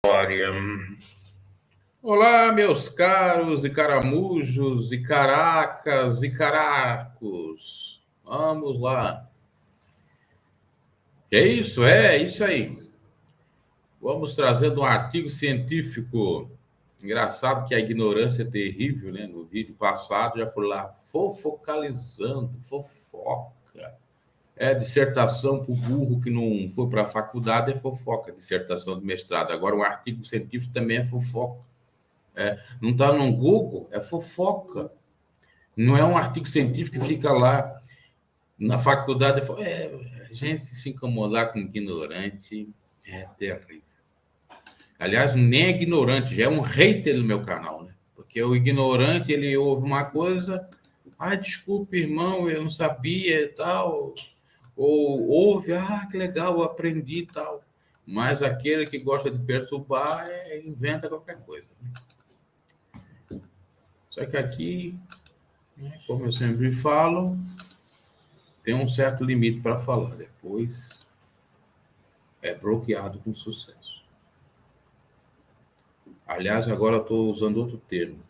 Glória. Olá, meus caros e caramujos e caracas e caracos. Vamos lá. É isso aí. Vamos trazendo um artigo científico. Engraçado que a ignorância é terrível, né? No vídeo passado já foi lá fofocalizando, fofoca. Dissertação para o burro que não foi para a faculdade é fofoca, dissertação de mestrado. Agora, um artigo científico também é fofoca. Não está no Google, é fofoca. Não é um artigo científico que fica lá na faculdade. A gente se incomodar com ignorante é terrível. Aliás, nem é ignorante, já é um hater no meu canal, né? Porque o ignorante, ele ouve uma coisa, desculpa, irmão, eu não sabia e tal. Ou ouve, que legal, eu aprendi e tal. Mas aquele que gosta de perturbar inventa qualquer coisa. Só que aqui, como eu sempre falo, tem um certo limite para falar. Depois é bloqueado com sucesso. Aliás, agora eu estou usando outro termo.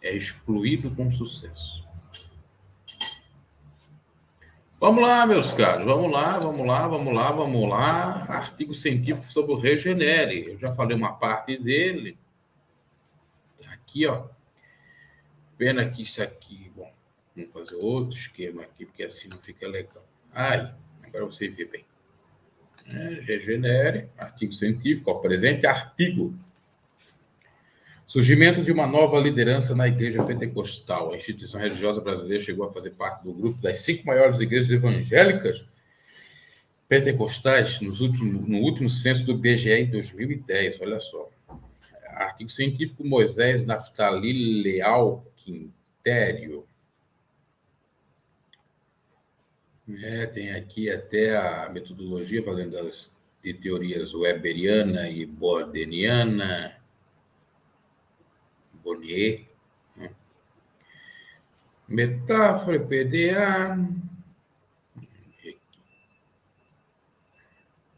É excluído com sucesso. Vamos lá, meus caros. Vamos lá. Artigo científico sobre o Regenere. Eu já falei uma parte dele. Aqui, ó. Pena que isso aqui... Bom, vamos fazer outro esquema aqui, porque assim não fica legal. Agora você vê bem. Regenere, artigo científico, presente artigo. Surgimento de uma nova liderança na Igreja Pentecostal. A instituição religiosa brasileira chegou a fazer parte do grupo das 5 maiores igrejas evangélicas pentecostais no último censo do IBGE em 2010. Olha só. Artigo científico Moisés Naftali Leal Quintério. Tem aqui até a metodologia valendo de teorias weberiana e bordeniana. Bonnier. Metáfora, PDA.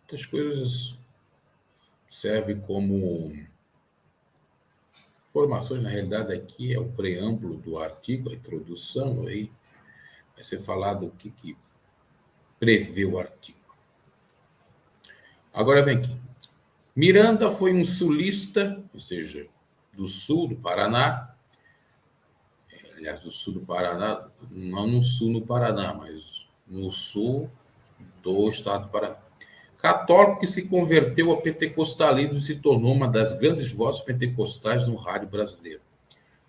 Outras coisas servem como informações. Na realidade, aqui é o preâmbulo do artigo, a introdução. Aí vai ser falado o que prevê o artigo. Agora vem aqui. Miranda foi um sulista, ou seja, do sul do Paraná, aliás, do sul do Paraná, não no sul no Paraná, mas no sul do estado do Paraná. Católico que se converteu ao pentecostalismo e se tornou uma das grandes vozes pentecostais no rádio brasileiro.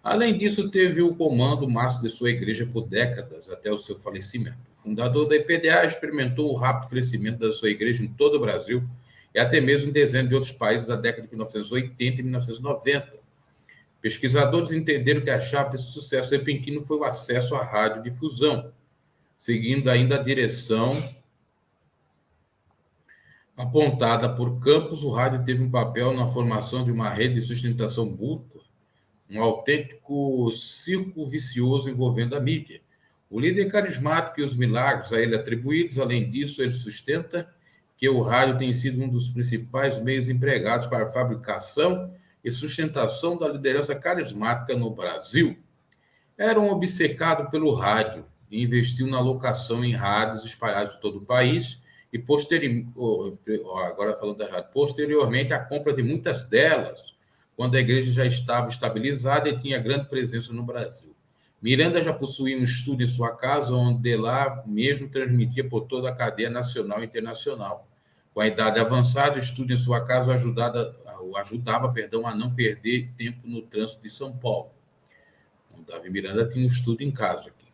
Além disso, teve o comando máximo de sua igreja por décadas, até o seu falecimento. O fundador da IPDA experimentou o rápido crescimento da sua igreja em todo o Brasil e até mesmo em dezenas de outros países da década de 1980 e 1990. Pesquisadores entenderam que a chave desse sucesso repentino foi o acesso à radiodifusão. Seguindo ainda a direção apontada por Campos, o rádio teve um papel na formação de uma rede de sustentação mútua, um autêntico círculo vicioso envolvendo a mídia. O líder carismático e os milagres a ele atribuídos, além disso, ele sustenta que o rádio tem sido um dos principais meios empregados para a fabricação e sustentação da liderança carismática no Brasil. Era um obcecado pelo rádio e investiu na locação em rádios espalhados por todo o país e posteriormente a compra de muitas delas, quando a igreja já estava estabilizada e tinha grande presença no Brasil. Miranda já possuía um estúdio em sua casa, onde de lá mesmo transmitia por toda a cadeia nacional e internacional. Com a idade avançada, o estúdio em sua casa o ajudava a não perder tempo no trânsito de São Paulo. Então, Davi Miranda tinha um estúdio em casa aqui.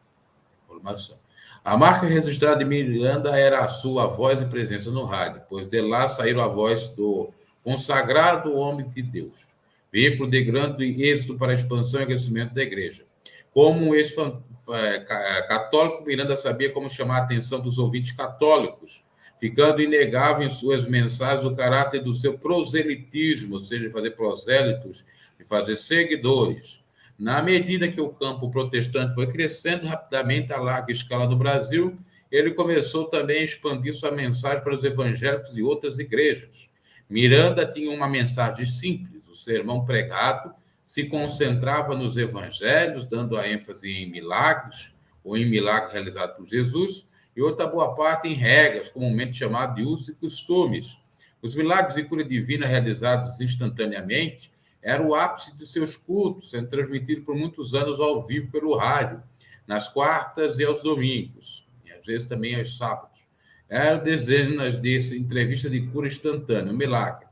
Informação. A marca registrada de Miranda era a sua voz e presença no rádio, pois de lá saíram a voz do consagrado homem de Deus, veículo de grande êxito para a expansão e crescimento da igreja. Como um ex-católico, Miranda sabia como chamar a atenção dos ouvintes católicos, ficando inegável em suas mensagens o caráter do seu proselitismo, ou seja, de fazer prosélitos, de fazer seguidores. Na medida que o campo protestante foi crescendo rapidamente a larga escala no Brasil, ele começou também a expandir sua mensagem para os evangélicos e outras igrejas. Miranda tinha uma mensagem simples. O sermão pregado se concentrava nos evangelhos, dando a ênfase em milagres, ou em milagres realizados por Jesus, e outra boa parte em regras, comumente chamadas de usos e costumes. Os milagres e cura divina realizados instantaneamente eram o ápice de seus cultos, sendo transmitido por muitos anos ao vivo pelo rádio, nas quartas e aos domingos, e às vezes também aos sábados. Eram dezenas de entrevistas de cura instantânea, um milagre,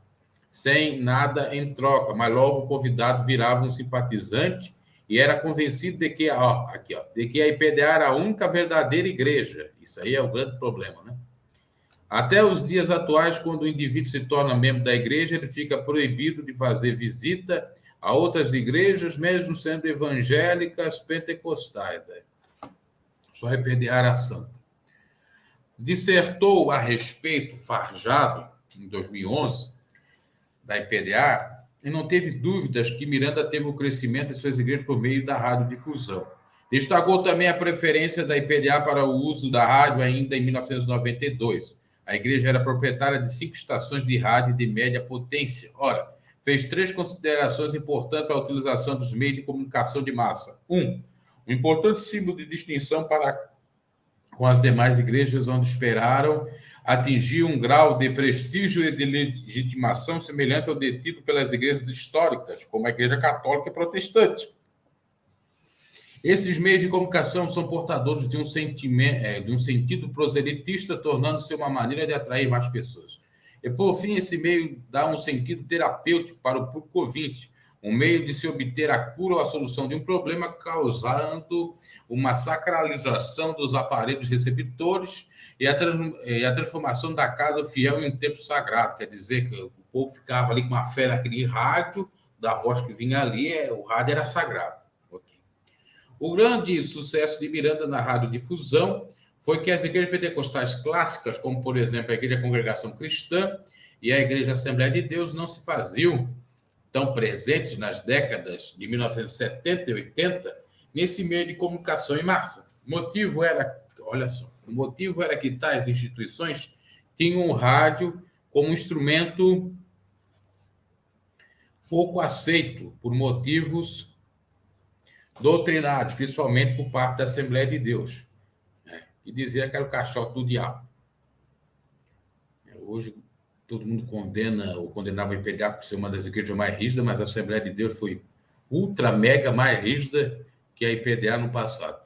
sem nada em troca, mas logo o convidado virava um simpatizante e era convencido de que, de que a IPDA era a única verdadeira igreja. Isso aí é o grande problema, né? Até os dias atuais, quando o indivíduo se torna membro da igreja, ele fica proibido de fazer visita a outras igrejas, mesmo sendo evangélicas, pentecostais. Só a IPDA era santa. Dissertou a respeito Farjado, em 2011, da IPDA, e não teve dúvidas que Miranda teve o crescimento de suas igrejas por meio da radiodifusão. Destacou também a preferência da IPDA para o uso da rádio ainda em 1992. A igreja era proprietária de 5 estações de rádio de média potência. Ora, fez 3 considerações importantes para a utilização dos meios de comunicação de massa. 1. Um importante símbolo de distinção com as demais igrejas onde esperaram atingir um grau de prestígio e de legitimação semelhante ao detido pelas igrejas históricas, como a Igreja Católica e Protestante. Esses meios de comunicação são portadores de um sentido proselitista, tornando-se uma maneira de atrair mais pessoas. E, por fim, esse meio dá um sentido terapêutico para o público ouvinte, um meio de se obter a cura ou a solução de um problema, causando uma sacralização dos aparelhos receptores e a transformação da casa fiel em um templo sagrado. Quer dizer que o povo ficava ali com uma fé naquele rádio, da voz que vinha ali, o rádio era sagrado. Okay. O grande sucesso de Miranda na radiodifusão foi que as igrejas pentecostais clássicas, como, por exemplo, a Igreja Congregação Cristã e a Igreja Assembleia de Deus, não se faziam tão presentes nas décadas de 1970 e 80 nesse meio de comunicação em massa. O motivo era que tais instituições tinham o rádio como um instrumento pouco aceito por motivos doutrinários, principalmente por parte da Assembleia de Deus, que dizia que era o caixote do diabo. Hoje todo mundo condena ou condenava a IPDA por ser uma das igrejas mais rígidas, mas a Assembleia de Deus foi ultra, mega mais rígida que a IPDA no passado.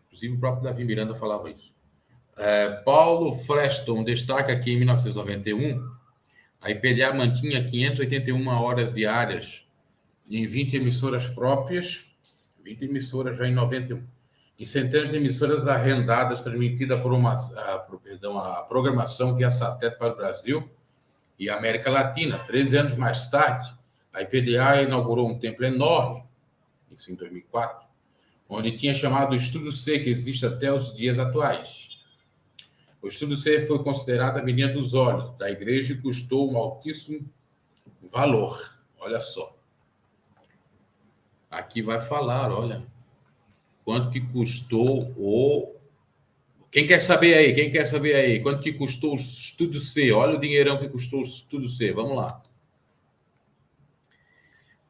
Inclusive, o próprio Davi Miranda falava isso. Paulo Freston destaca que, em 1991, a IPDA mantinha 581 horas diárias em 20 emissoras próprias, 20 emissoras já em 91, e centenas de emissoras arrendadas, transmitida a programação via satélite para o Brasil e América Latina. 13 anos mais tarde, a IPDA inaugurou um templo enorme, isso em 2004, onde tinha chamado o Estúdio C, que existe até os dias atuais. O Estúdio C foi considerado a menina dos olhos da igreja e custou um altíssimo valor. Olha só. Aqui vai falar, olha, quanto que custou o... Quem quer saber aí? Quanto que custou o Estúdio C? Olha o dinheirão que custou o Estúdio C. Vamos lá.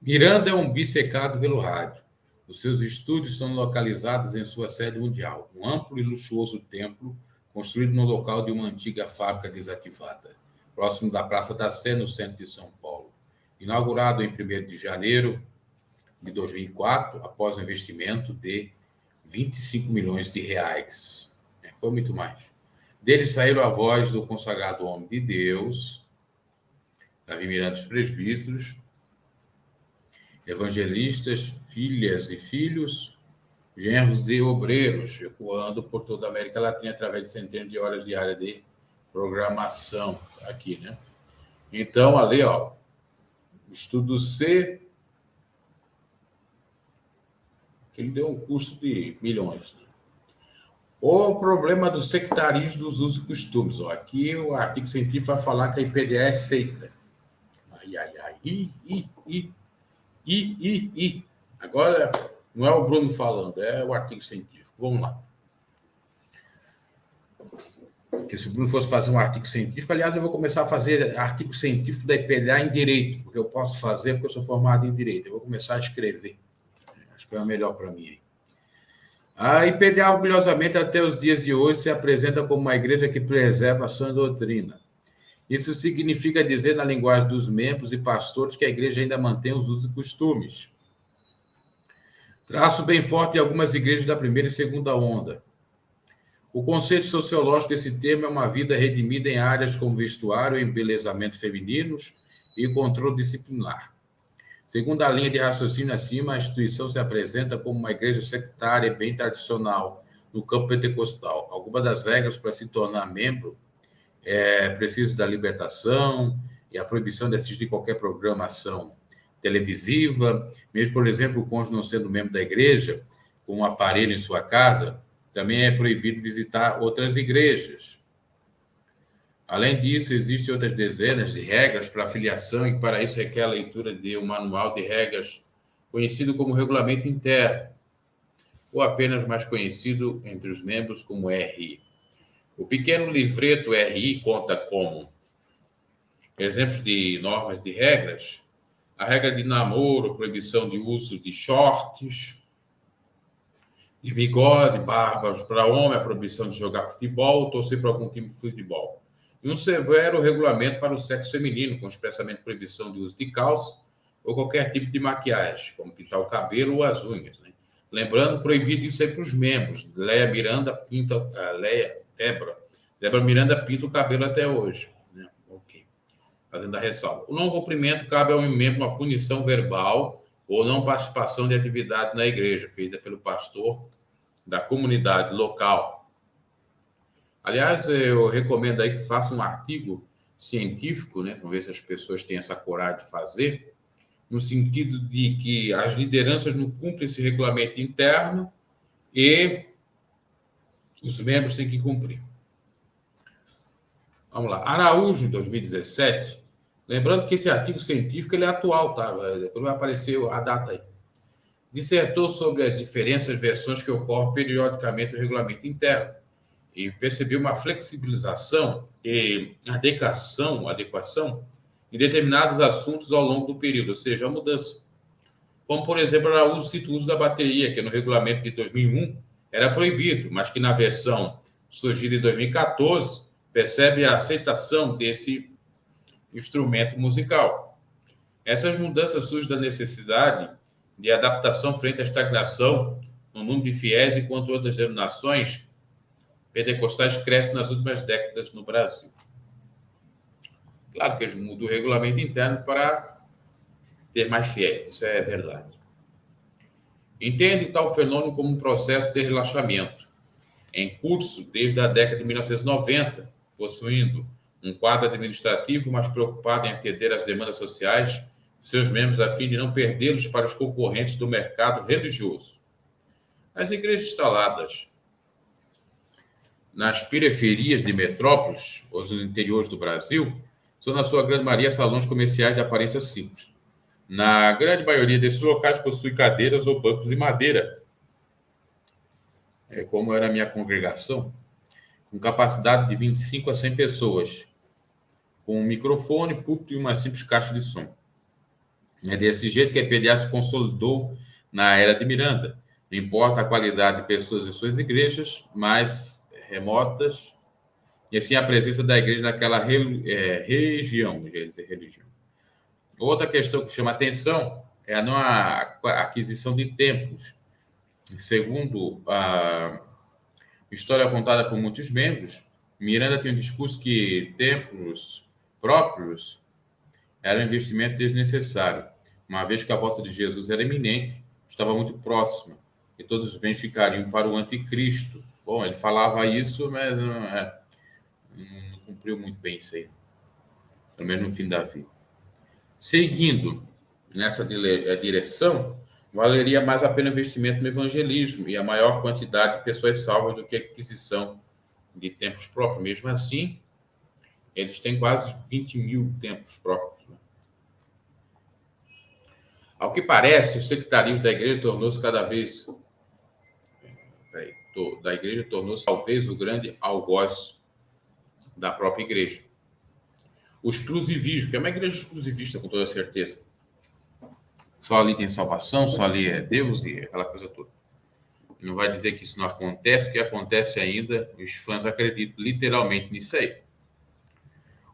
Miranda é um bissecado pelo rádio. Os seus estúdios são localizados em sua sede mundial, um amplo e luxuoso templo construído no local de uma antiga fábrica desativada, próximo da Praça da Sé, no centro de São Paulo. Inaugurado em 1º de janeiro de 2004, após um investimento de 25 milhões de reais. Foi muito mais. Dele saíram a voz do consagrado homem de Deus, Davi Miranda dos presbíteros, evangelistas, filhas e filhos, genros e obreiros, ecoando por toda a América Latina através de centenas de horas diárias de programação. Aqui, né? Então, ali, ó, Estudo C, que ele deu um custo de milhões. O problema do sectarismo dos usos e costumes. Ó, aqui o artigo científico vai falar que a IPDA é seita. Agora, não é o Bruno falando, é o artigo científico. Vamos lá. que se o Bruno fosse fazer um artigo científico, aliás, eu vou começar a fazer artigo científico da IPDA em Direito, porque eu posso fazer, porque eu sou formado em Direito. Eu vou começar a escrever. Acho que é o melhor para mim. A IPDA, orgulhosamente, até os dias de hoje, se apresenta como uma igreja que preserva a sua doutrina. Isso significa dizer, na linguagem dos membros e pastores, que a igreja ainda mantém os usos e costumes. Traço bem forte em algumas igrejas da primeira e segunda onda. O conceito sociológico desse termo é uma vida redimida em áreas como vestuário, embelezamento femininos e controle disciplinar. Segundo a linha de raciocínio acima, a instituição se apresenta como uma igreja sectária bem tradicional no campo pentecostal. Algumas das regras para se tornar membro é preciso da libertação e a proibição de assistir qualquer programação televisiva, mesmo, por exemplo, o cônjuge não sendo membro da igreja, com um aparelho em sua casa, também é proibido visitar outras igrejas. Além disso, existem outras dezenas de regras para a filiação e para isso requer a leitura de um manual de regras conhecido como regulamento interno, ou apenas mais conhecido entre os membros como RI. O pequeno livreto RI conta como exemplos de normas de regras, a regra de namoro, proibição de uso de shorts, de bigode, barbas para homem, a proibição de jogar futebol ou torcer para algum time de futebol. E um severo regulamento para o sexo feminino, com expressamente proibição de uso de calça ou qualquer tipo de maquiagem, como pintar o cabelo ou as unhas. Né? Lembrando, proibido isso aí para os membros. Débora Miranda pinta o cabelo até hoje. Né? Ok. Fazendo a ressalva. O não cumprimento cabe ao membro uma punição verbal ou não participação de atividades na igreja, feita pelo pastor da comunidade local. Aliás, eu recomendo aí que faça um artigo científico, né? Vamos ver se as pessoas têm essa coragem de fazer, no sentido de que as lideranças não cumprem esse regulamento interno e os membros têm que cumprir. Vamos lá. Araújo, em 2017, lembrando que esse artigo científico ele é atual, tá? Depois vai aparecer a data aí. Dissertou sobre as diferentes versões que ocorrem periodicamente no regulamento interno e percebeu uma flexibilização e adequação em determinados assuntos ao longo do período, ou seja, a mudança. Como, por exemplo, Araújo cita o uso da bateria, que no regulamento de 2001 era proibido, mas que na versão surgida em 2014 percebe a aceitação desse instrumento musical. Essas mudanças surgem da necessidade de adaptação frente à estagnação no número de fiéis, enquanto outras denominações pentecostais crescem nas últimas décadas no Brasil. Claro que eles mudam o regulamento interno para ter mais fiéis, isso é verdade. Entende tal fenômeno como um processo de relaxamento, em curso desde a década de 1990, possuindo um quadro administrativo mais preocupado em atender às demandas sociais de seus membros a fim de não perdê-los para os concorrentes do mercado religioso. As igrejas instaladas nas periferias de metrópoles, ou nos interiores do Brasil, são, na sua grande maioria, salões comerciais de aparência simples. Na grande maioria desses locais possuem cadeiras ou bancos de madeira, como era a minha congregação, com capacidade de 25 a 100 pessoas, com um microfone, púlpito e uma simples caixa de som. É desse jeito que a IPDA se consolidou na era de Miranda. Não importa a qualidade de pessoas em suas igrejas, mas remotas, e assim a presença da igreja naquela região, religião. Outra questão que chama atenção é a não aquisição de templos. Segundo a história contada por muitos membros, Miranda tem um discurso que templos próprios era um investimento desnecessário, uma vez que a volta de Jesus era iminente, estava muito próxima, e todos os bens ficariam para o anticristo. Bom, ele falava isso, mas não cumpriu muito bem isso aí, pelo menos no fim da vida. Seguindo nessa direção, valeria mais a pena o investimento no evangelismo e a maior quantidade de pessoas salvas do que a aquisição de templos próprios. Mesmo assim, eles têm quase 20 mil templos próprios. Né? Ao que parece, o sectarismo da igreja tornou-se cada vez... talvez o grande algoz da própria igreja. O exclusivismo, que é uma igreja exclusivista, com toda certeza. Só ali tem salvação, só ali é Deus e aquela coisa toda. Não vai dizer que isso não acontece, que acontece ainda, os fãs acreditam literalmente nisso aí.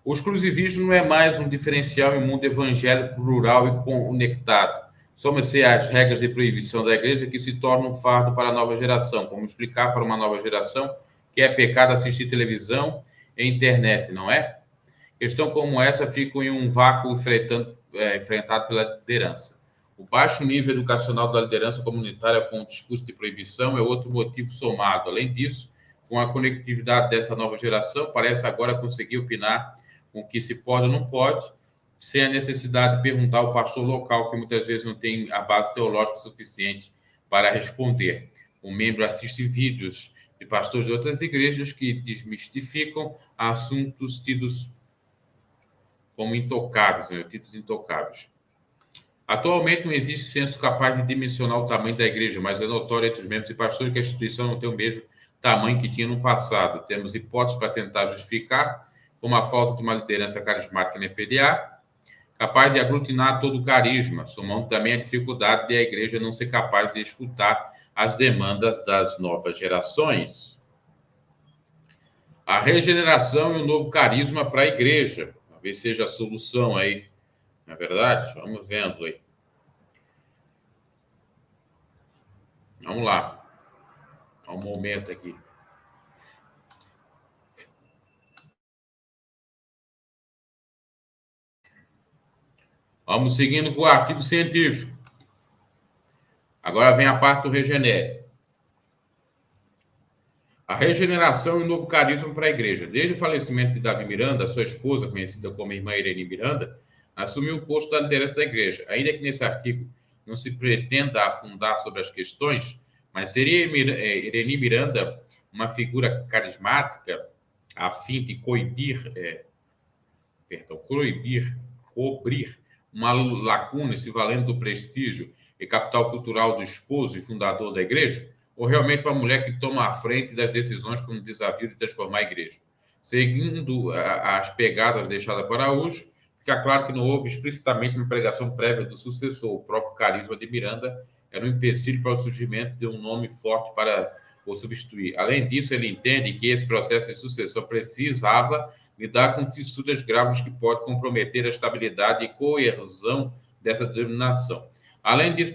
O exclusivismo não é mais um diferencial em um mundo evangélico rural e conectado. Soma-se às regras de proibição da igreja que se tornam um fardo para a nova geração. Como explicar para uma nova geração que é pecado assistir televisão e internet, não é? Questão como essa fica em um vácuo enfrentado pela liderança. O baixo nível educacional da liderança comunitária com o discurso de proibição é outro motivo somado. Além disso, com a conectividade dessa nova geração, parece agora conseguir opinar com o que se pode ou não pode, sem a necessidade de perguntar ao pastor local, que muitas vezes não tem a base teológica suficiente para responder. O membro assiste vídeos de pastores de outras igrejas que desmistificam assuntos tidos como intocáveis, títulos intocáveis. Atualmente não existe censo capaz de dimensionar o tamanho da igreja, mas é notório entre os membros e pastores que a instituição não tem o mesmo tamanho que tinha no passado. Temos hipóteses para tentar justificar, como a falta de uma liderança carismática na EPDA, capaz de aglutinar todo o carisma, somando também a dificuldade de a igreja não ser capaz de escutar as demandas das novas gerações. A regeneração e o novo carisma para a igreja. Talvez seja a solução aí, não é verdade? Vamos vendo aí. Vamos lá. Há um momento aqui. Vamos seguindo com o artigo científico. Agora vem a parte do regenere. A regeneração e o novo carisma para a igreja. Desde o falecimento de Davi Miranda, sua esposa, conhecida como irmã Irene Miranda, assumiu o posto da liderança da igreja. Ainda que nesse artigo não se pretenda afundar sobre as questões, mas seria Irene Miranda uma figura carismática a fim de cobrir uma lacuna se valendo do prestígio e capital cultural do esposo e fundador da igreja? Ou realmente uma mulher que toma a frente das decisões como desafio de transformar a igreja? Seguindo as pegadas deixadas por Araújo, fica claro que não houve explicitamente uma pregação prévia do sucessor. O próprio carisma de Miranda era um empecilho para o surgimento de um nome forte para o substituir. Além disso, ele entende que esse processo de sucessão precisava lidar com fissuras graves que podem comprometer a estabilidade e coesão dessa denominação. Além disso,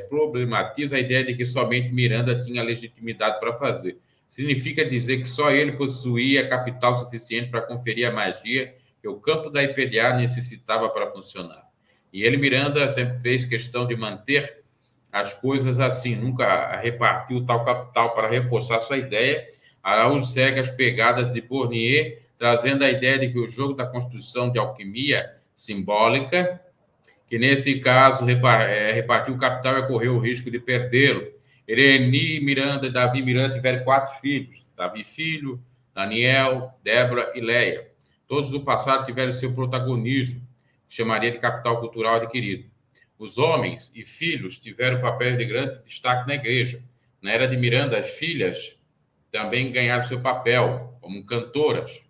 problematiza a ideia de que somente Miranda tinha legitimidade para fazer. Significa dizer que só ele possuía capital suficiente para conferir a magia que o campo da IPDA necessitava para funcionar. E ele, Miranda, sempre fez questão de manter as coisas assim, nunca repartiu tal capital para reforçar sua ideia. Araújo segue as pegadas de Bournier, trazendo a ideia de que o jogo da construção de alquimia simbólica, que nesse caso repartiu o capital e correu o risco de perdê-lo. Irene Miranda e Davi Miranda tiveram 4 filhos, Davi filho, Daniel, Débora e Leia. Todos do passado tiveram seu protagonismo, que chamaria de capital cultural adquirido. Os homens e filhos tiveram papéis de grande destaque na igreja. Na era de Miranda, as filhas também ganharam seu papel como cantoras.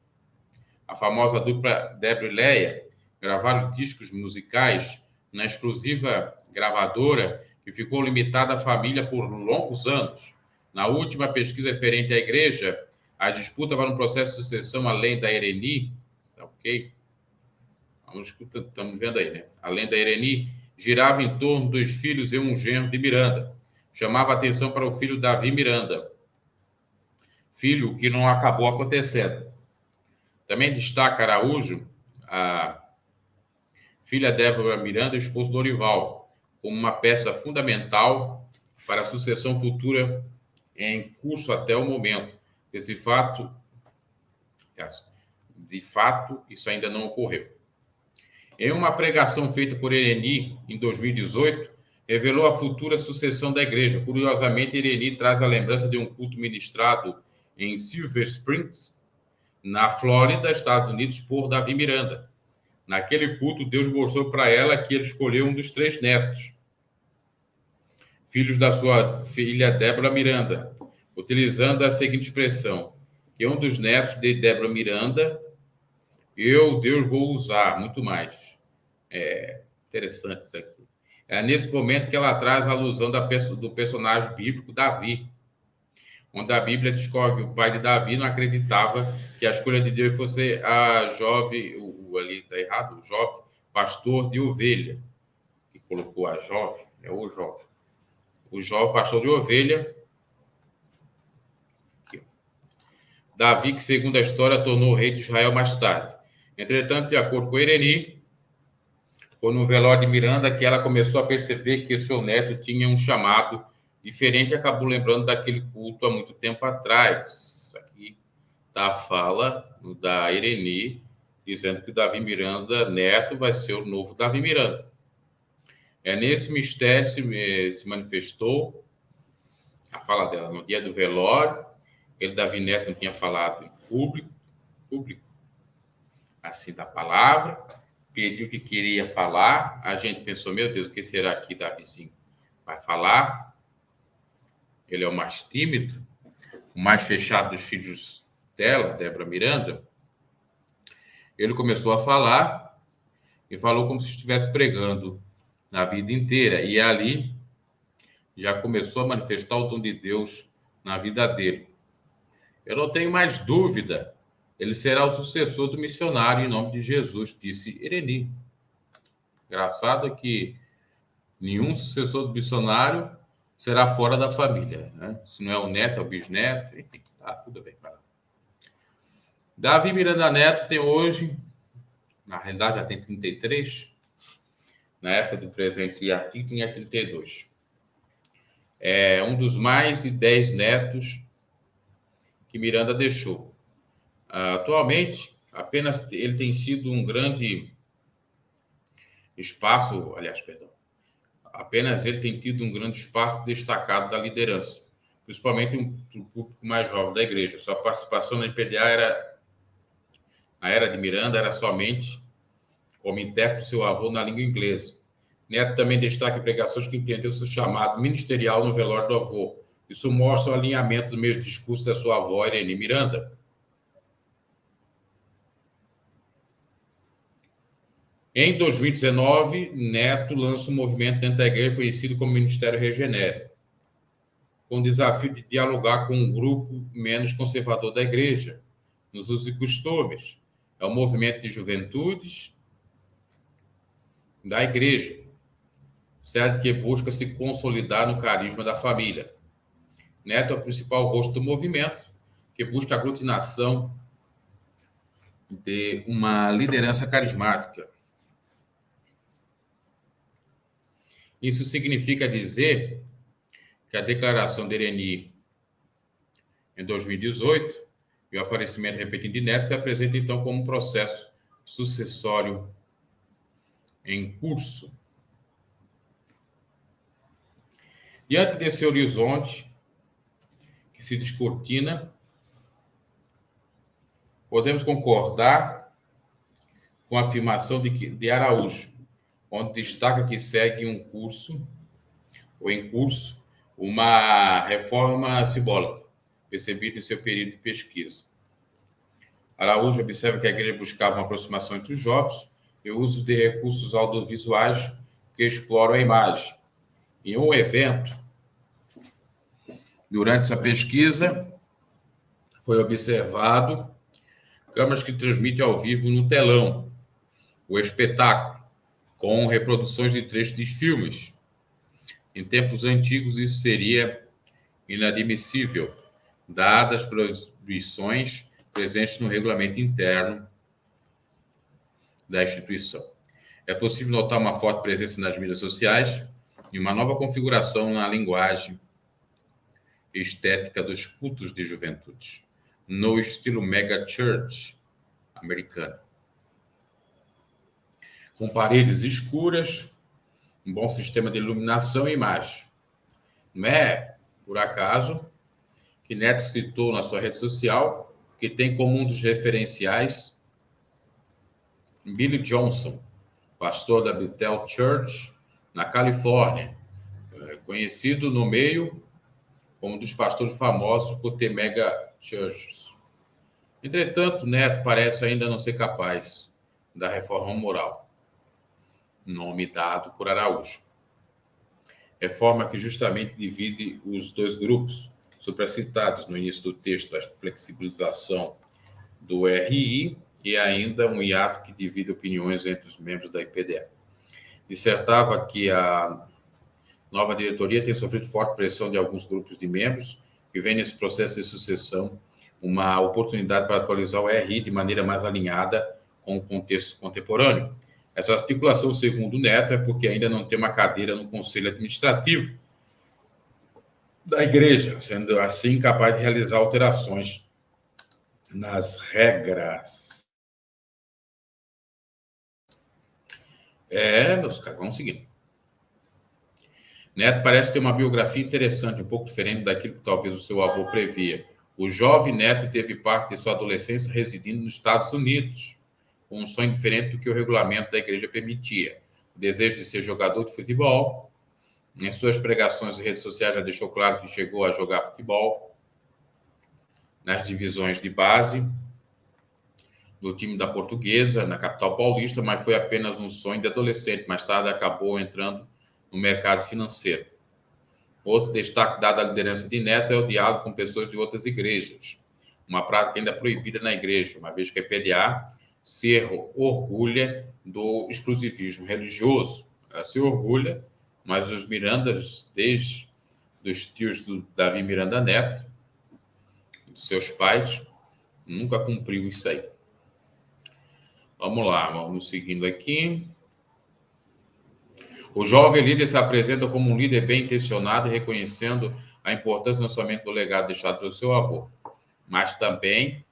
A famosa dupla Débora e Leia gravaram discos musicais na exclusiva gravadora que ficou limitada à família por longos anos. Na última pesquisa referente à igreja, a disputa para um processo de sucessão além da Irene, ok? Estamos vendo aí, né? Além da Irene, girava em torno dos filhos e um genro de Miranda. Chamava atenção para o filho Davi Miranda, filho que não acabou acontecendo. Também destaca Araújo, a filha Débora Miranda e o esposo Dorival, como uma peça fundamental para a sucessão futura em curso até o momento. De fato, isso ainda não ocorreu. Em uma pregação feita por Irene em 2018, revelou a futura sucessão da igreja. Curiosamente, Irene traz a lembrança de um culto ministrado em Silver Springs, na Flórida, Estados Unidos, por Davi Miranda. Naquele culto, Deus mostrou para ela que ele escolheu um dos 3 netos, filhos da sua filha Débora Miranda, utilizando a seguinte expressão: que é um dos netos de Débora Miranda. Deus vou usar muito mais. Interessante isso aqui. É nesse momento que ela traz a alusão do personagem bíblico Davi, onde a Bíblia discorre que o pai de Davi não acreditava que a escolha de Deus fosse a jovem, ali está errado, o jovem pastor de ovelha, que colocou a jovem, o jovem pastor de ovelha, Davi, que segundo a história tornou rei de Israel mais tarde. Entretanto, de acordo com Ireni, foi no velório de Miranda que ela começou a perceber que seu neto tinha um chamado diferente e acabou lembrando daquele culto há muito tempo atrás. Aqui está a fala da Ireni, dizendo que Davi Miranda, neto, vai ser o novo Davi Miranda. Nesse mistério se manifestou a fala dela no dia do velório. Davi Neto não tinha falado em público, assim, da palavra, pediu o que queria falar. A gente pensou, meu Deus, o que será que Davizinho vai falar? Ele é o mais tímido, o mais fechado dos filhos dela, Débora Miranda. Ele começou a falar e falou como se estivesse pregando na vida inteira. E ali já começou a manifestar o dom de Deus na vida dele. Eu não tenho mais dúvida, ele será o sucessor do missionário em nome de Jesus, disse Ireni. Engraçado é que nenhum sucessor do missionário será fora da família, né? Se não é o neto, é o bisneto, enfim, tá tudo bem. Davi Miranda Neto tem hoje, na realidade já tem 33, na época do presente artigo tinha 32. É um dos mais de 10 netos que Miranda deixou. Atualmente, apenas ele tem sido um grande espaço, apenas ele tem tido um grande espaço destacado da liderança, principalmente um público mais jovem da igreja. Sua participação na IPDA na era de Miranda era somente como intérprete do seu avô na língua inglesa. Neto também destaca pregações que entendeu seu chamado ministerial no velório do avô. Isso mostra o alinhamento do mesmo discurso da sua avó, Irene Miranda. Em 2019, Neto lança um movimento dentro da igreja conhecido como Ministério Regenere, com o desafio de dialogar com um grupo menos conservador da igreja, nos usos e costumes. É um movimento de juventudes da igreja, certo, que busca se consolidar no carisma da família. Neto é o principal rosto do movimento, que busca a aglutinação de uma liderança carismática. Isso significa dizer que a declaração de Ireni em 2018 e o aparecimento repetido de Neto se apresenta, então, como um processo sucessório em curso. Diante desse horizonte que se descortina, podemos concordar com a afirmação de Araújo, onde destaca que segue em curso, uma reforma simbólica, percebida em seu período de pesquisa. Araújo observa que a igreja buscava uma aproximação entre os jovens e o uso de recursos audiovisuais que exploram a imagem. Em um evento, durante essa pesquisa, foi observado câmeras que transmitem ao vivo no telão o espetáculo, com reproduções de trechos de filmes. Em tempos antigos, isso seria inadmissível, dadas as proibições presentes no regulamento interno da instituição. É possível notar uma forte presença nas mídias sociais e uma nova configuração na linguagem estética dos cultos de juventude, no estilo mega church americano. Com paredes escuras, um bom sistema de iluminação e imagem. Não é, por acaso, que Neto citou na sua rede social que tem como um dos referenciais Billy Johnson, pastor da Bethel Church, na Califórnia, conhecido no meio como um dos pastores famosos por ter mega churches. Entretanto, Neto parece ainda não ser capaz da reforma moral, nome dado por Araújo. Reforma que justamente divide os dois grupos, supracitados no início do texto, a flexibilização do RI e ainda um hiato que divide opiniões entre os membros da IPDA. Dissertava que a nova diretoria tem sofrido forte pressão de alguns grupos de membros que vêm nesse processo de sucessão uma oportunidade para atualizar o RI de maneira mais alinhada com o contexto contemporâneo. Essa articulação, segundo o Neto, é porque ainda não tem uma cadeira no Conselho Administrativo da Igreja, sendo assim incapaz de realizar alterações nas regras. Meus caras, vamos seguindo. Neto parece ter uma biografia interessante, um pouco diferente daquilo que talvez o seu avô previa. O jovem Neto teve parte de sua adolescência residindo nos Estados Unidos, com um sonho diferente do que o regulamento da igreja permitia. O desejo de ser jogador de futebol. Em suas pregações e redes sociais já deixou claro que chegou a jogar futebol nas divisões de base do time da Portuguesa, na capital paulista, mas foi apenas um sonho de adolescente. Mais tarde acabou entrando no mercado financeiro. Outro destaque dado à liderança de Neto é o diálogo com pessoas de outras igrejas, uma prática ainda proibida na igreja, uma vez que a IPDA se orgulha do exclusivismo religioso. Ela se orgulha, mas os Mirandas, desde os tios do Davi Miranda Neto, dos seus pais, nunca cumpriu isso aí. Vamos lá, vamos seguindo aqui. O jovem líder se apresenta como um líder bem intencionado, reconhecendo a importância não somente do legado deixado pelo seu avô, mas também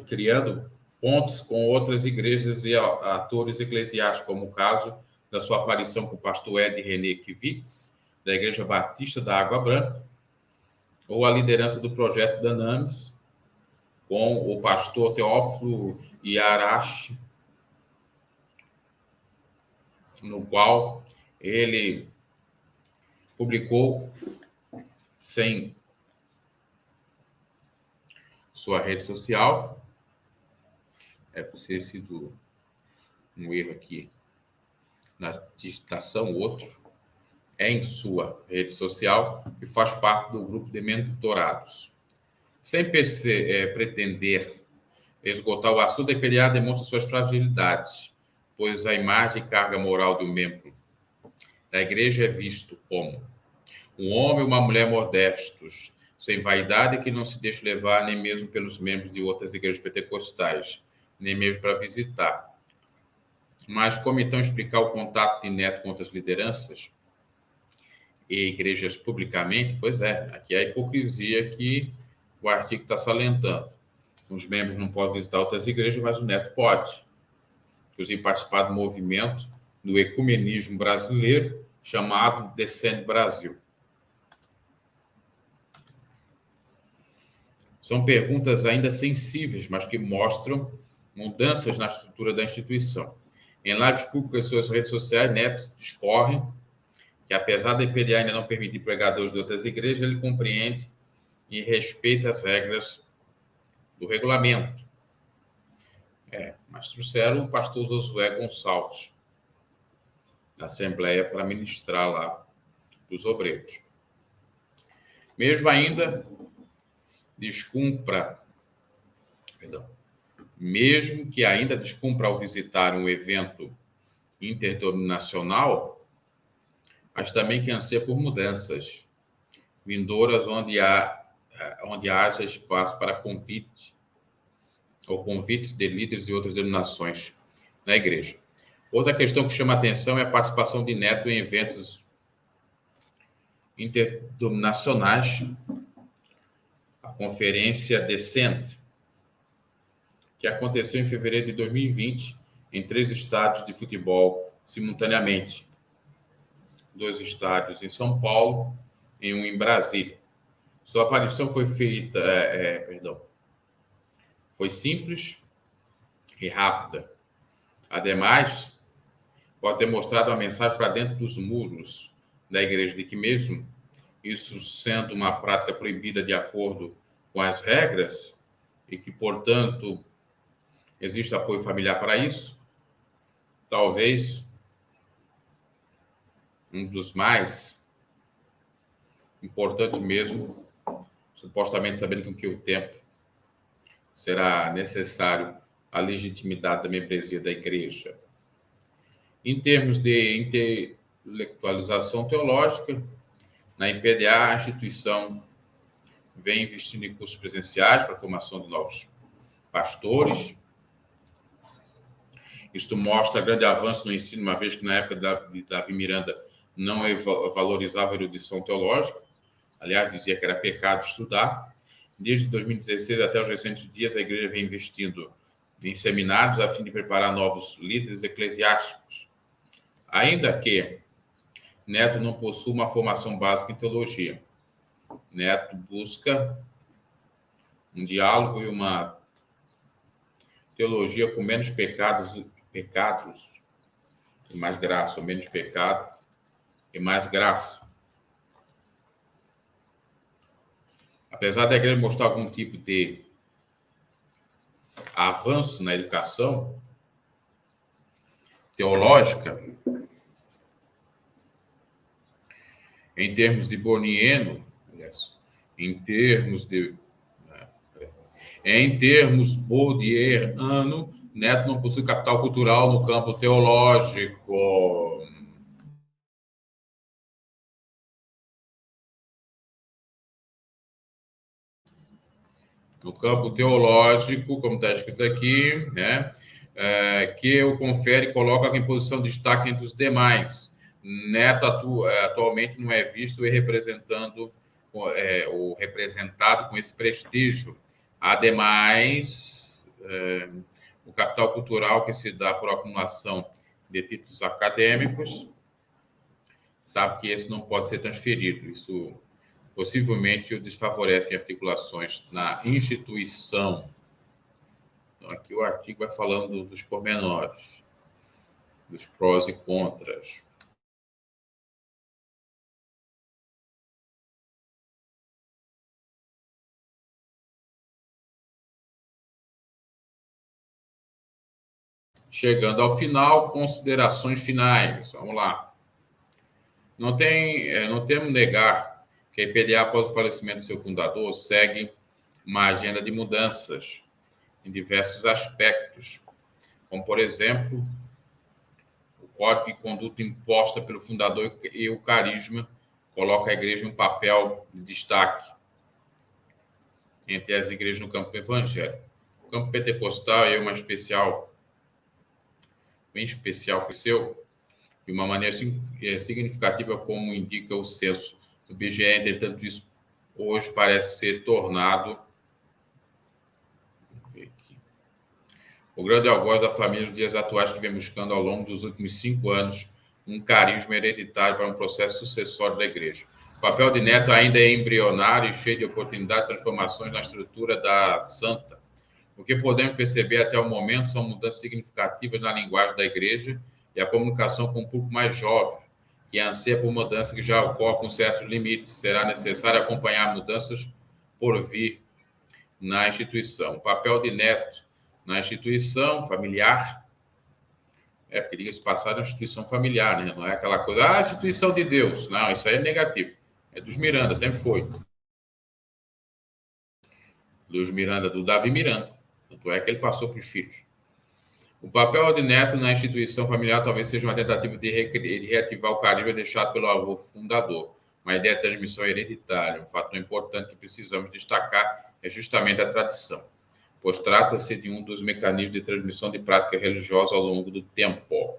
criando pontos com outras igrejas e atores eclesiásticos, como o caso da sua aparição com o pastor Ed René Kivitz, da Igreja Batista da Água Branca, ou a liderança do projeto Danames, com o pastor Teófilo Iarashi, no qual ele publicou sem sua rede social. Deve ter sido um erro aqui na digitação, outro. É em sua rede social e faz parte do grupo de mentorados. Sem pretender esgotar o assunto, a IPDA demonstra suas fragilidades, pois a imagem e carga moral de um membro da igreja é visto como um homem e uma mulher modestos, sem vaidade, que não se deixa levar nem mesmo pelos membros de outras igrejas pentecostais, nem mesmo para visitar. Mas como então explicar o contato de Neto com outras lideranças e igrejas publicamente? Pois é, aqui é a hipocrisia que o artigo está salientando. Os membros não podem visitar outras igrejas, mas o Neto pode. Inclusive participar do movimento do ecumenismo brasileiro, chamado Descende Brasil. São perguntas ainda sensíveis, mas que mostram mudanças na estrutura da instituição. Em lives públicas em suas redes sociais, Neto discorre que, apesar da IPDA ainda não permitir pregadores de outras igrejas, ele compreende e respeita as regras do regulamento. Mas trouxeram o pastor Josué Gonçalves da Assembleia para ministrar lá dos obreiros. Mesmo que ainda descumpra ao visitar um evento interdenominacional, mas também que anseia por mudanças vindouras onde haja espaço para convites de líderes de outras denominações na igreja. Outra questão que chama a atenção é a participação de Neto em eventos interdenominacionais, a Conferência Descende, que aconteceu em fevereiro de 2020 em 3 estádios de futebol simultaneamente. 2 estádios em São Paulo e um em Brasília. Sua aparição foi foi simples e rápida. Ademais, pode ter mostrado uma mensagem para dentro dos muros da igreja, de que mesmo isso sendo uma prática proibida de acordo com as regras e que, portanto, existe apoio familiar para isso. Talvez um dos mais importantes mesmo, supostamente sabendo que o tempo será necessário a legitimidade da membresia da igreja. Em termos de intelectualização teológica, na IPDA, a instituição vem investindo em cursos presenciais para a formação de novos pastores. Isto mostra grande avanço no ensino, uma vez que na época de Davi Miranda não valorizava a erudição teológica. Aliás, dizia que era pecado estudar. Desde 2016 até os recentes dias, a igreja vem investindo em seminários a fim de preparar novos líderes eclesiásticos. Ainda que Neto não possua uma formação básica em teologia, Neto busca um diálogo e uma teologia com menos pecados e mais graça, ou menos pecado e mais graça. Apesar da igreja mostrar algum tipo de avanço na educação teológica, em termos de Bornieno, em termos bodiano, Neto não possui capital cultural no campo teológico. No campo teológico, como está escrito aqui, né, que o confere e coloca em posição de destaque entre os demais. Neto atualmente não é visto e representado com esse prestígio. Ademais, o capital cultural que se dá por acumulação de títulos acadêmicos, sabe que esse não pode ser transferido. Isso possivelmente o desfavorece em articulações na instituição. Então, aqui o artigo vai falando dos pormenores, dos prós e contras. Chegando ao final, considerações finais. Vamos lá. Não temos negar que a IPDA, após o falecimento do seu fundador, segue uma agenda de mudanças em diversos aspectos, como, por exemplo, o código de conduta imposta pelo fundador e o carisma coloca a igreja em um papel de destaque entre as igrejas no campo evangélico. O campo pentecostal é uma bem especial que o seu, de uma maneira significativa, como indica o censo do IBGE. Entretanto, isso hoje parece ser tornado o grande algoz da família nos dias atuais, que vem buscando ao longo dos últimos 5 anos um carisma hereditário para um processo sucessório da igreja. O papel de Neto ainda é embrionário e cheio de oportunidades de transformações na estrutura da Santa. O que podemos perceber até o momento são mudanças significativas na linguagem da igreja e a comunicação com um público mais jovem, que anseia por mudança que já ocorre com certos limites. Será necessário acompanhar mudanças por vir na instituição. O papel de Neto na instituição familiar, porque diga-se passar, é uma instituição familiar, né? Não é aquela coisa, instituição de Deus. Não, isso aí é negativo. É dos Miranda, sempre foi. Dos Miranda, do Davi Miranda. Tanto é que ele passou para os filhos. O papel de Neto na instituição familiar talvez seja uma tentativa de reativar o carisma deixado pelo avô fundador. Uma ideia de transmissão hereditária. Um fator importante que precisamos destacar é justamente a tradição, pois trata-se de um dos mecanismos de transmissão de prática religiosa ao longo do tempo.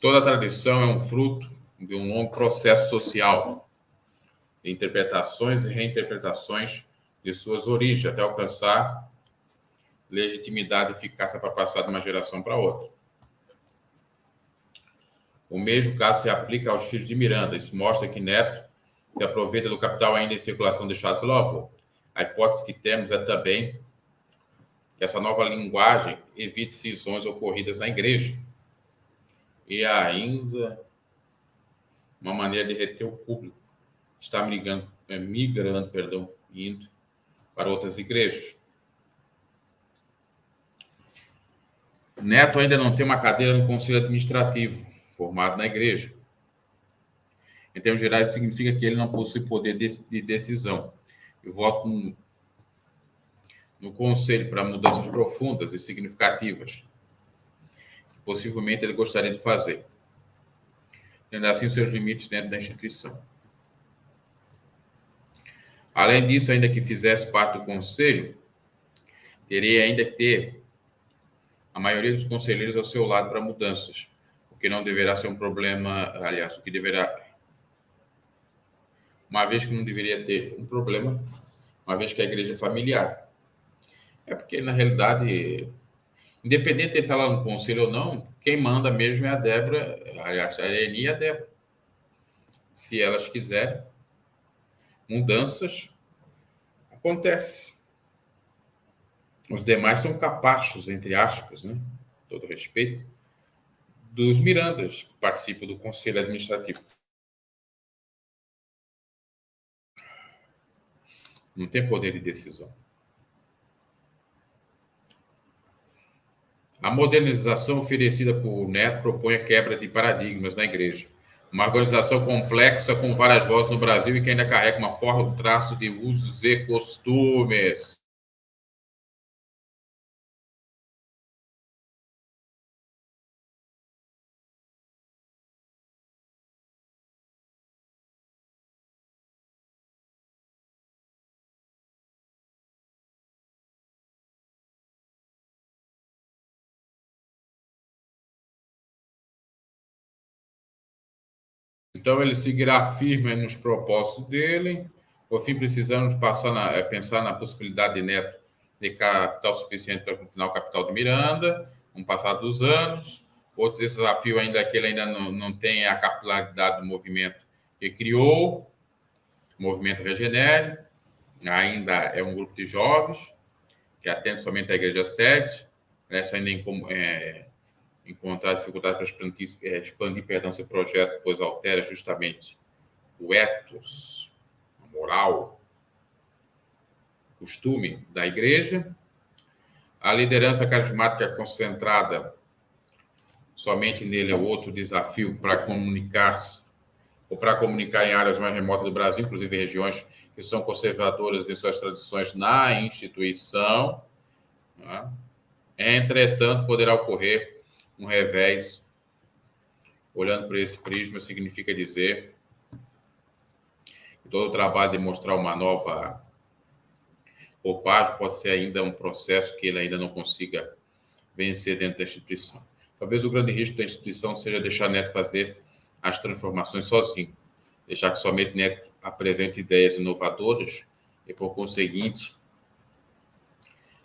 Toda tradição é um fruto de um longo processo social, de interpretações e reinterpretações de suas origens, até alcançar legitimidade e eficácia para passar de uma geração para outra. O mesmo caso se aplica aos filhos de Miranda. Isso mostra que Neto se aproveita do capital ainda em circulação deixado pelo avô. A hipótese que temos é também que essa nova linguagem evite cisões ocorridas na igreja. E ainda uma maneira de reter o público, está migrando, indo para outras igrejas. Neto ainda não tem uma cadeira no conselho administrativo, formado na igreja. Em termos gerais, significa que ele não possui poder de decisão. Eu voto no conselho para mudanças profundas e significativas, que possivelmente ele gostaria de fazer, tendo assim seus limites dentro da instituição. Além disso, ainda que fizesse parte do conselho, teria ainda que ter a maioria dos conselheiros ao seu lado para mudanças, o que não deverá ser um problema, aliás, o que deverá, uma vez que não deveria ter um problema, uma vez que a igreja é familiar. É porque, na realidade, independente de ele estar lá no conselho ou não, quem manda mesmo é a Débora, aliás, a Eni e a Débora. Se elas quiserem, mudanças acontecem. Os demais são capachos, entre aspas, né? Todo respeito, dos Mirandas, que participam do conselho administrativo. Não tem poder de decisão. A modernização oferecida por Neto propõe a quebra de paradigmas na igreja. Uma organização complexa com várias vozes no Brasil e que ainda carrega uma forte traço de usos e costumes. Então, ele seguirá firme nos propósitos dele. Por fim, precisamos pensar na possibilidade de Neto ter capital suficiente para continuar o capital de Miranda, com o passar dos anos. Outro desafio ainda é que ele ainda não tem a capilaridade do movimento que criou, o movimento Regenere, ainda é um grupo de jovens que atende somente a igreja sede, parece ainda encontrar dificuldade para expandir seu projeto, pois altera justamente o ethos, a moral, o costume da igreja. A liderança carismática concentrada somente nele é outro desafio para comunicar-se, ou para comunicar em áreas mais remotas do Brasil, inclusive regiões que são conservadoras em suas tradições na instituição. Né? Entretanto, poderá ocorrer um revés. Olhando por esse prisma, significa dizer que todo o trabalho de mostrar uma nova roupagem pode ser ainda um processo que ele ainda não consiga vencer dentro da instituição. Talvez o grande risco da instituição seja deixar Neto fazer as transformações sozinho, deixar que somente Neto apresente ideias inovadoras e, por conseguinte,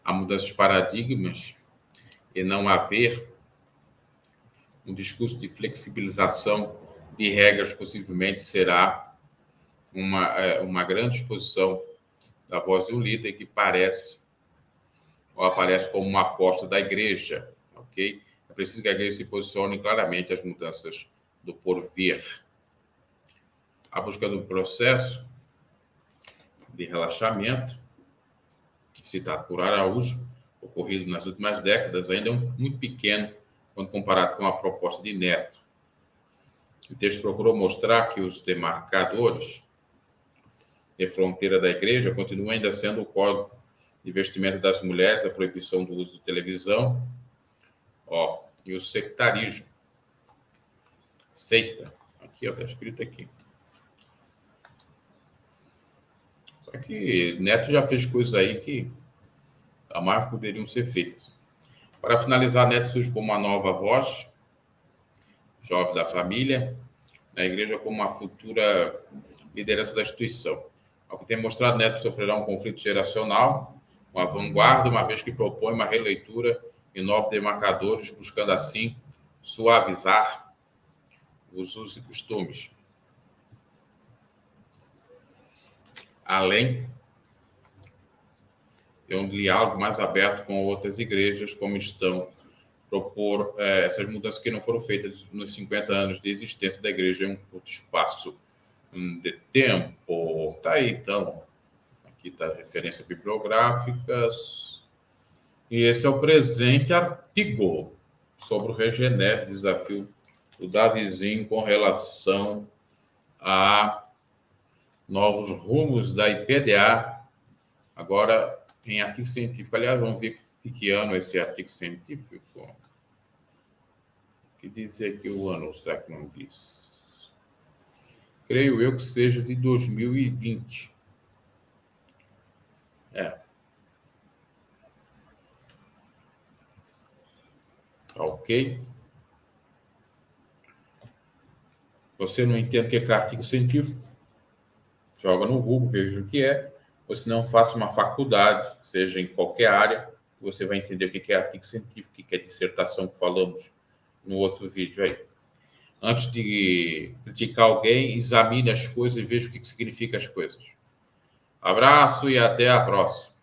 a mudança de paradigmas e não haver um discurso de flexibilização de regras, possivelmente será uma grande exposição da voz de um líder que parece ou aparece como uma aposta da igreja, ok? É preciso que a igreja se posicione claramente às mudanças do porvir. A busca do processo de relaxamento, citado por Araújo, ocorrido nas últimas décadas, ainda é muito pequeno quando comparado com a proposta de Neto. O texto procurou mostrar que os demarcadores de fronteira da igreja continuam ainda sendo o código de vestimenta das mulheres, a proibição do uso de televisão, e o sectarismo. Seita. Aqui, está escrito aqui. Só que Neto já fez coisas aí que a mais poderiam ser feitas. Para finalizar, Neto surge como uma nova voz, jovem da família, na igreja como uma futura liderança da instituição. Ao que tem mostrado, Neto sofrerá um conflito geracional, uma vanguarda, uma vez que propõe uma releitura e novos demarcadores, buscando assim suavizar os usos e costumes. Além de um diálogo mais aberto com outras igrejas, como estão propor essas mudanças que não foram feitas nos 50 anos de existência da igreja em um curto espaço de tempo. Tá aí, então. Aqui está a referência bibliográficas. E esse é o presente artigo sobre o Regenere, desafio do Davizinho com relação a novos rumos da IPDA, agora em artigo científico. Aliás, vamos ver que ano é esse artigo científico. Que diz aqui o ano, será que não diz? Creio eu que seja de 2020. Ok? Você não entende o que é artigo científico? Joga no Google, veja o que é. Ou se não, faça uma faculdade, seja em qualquer área, você vai entender o que é artigo científico, o que é dissertação que falamos no outro vídeo aí. Antes de criticar alguém, examine as coisas e veja o que significa as coisas. Abraço e até a próxima.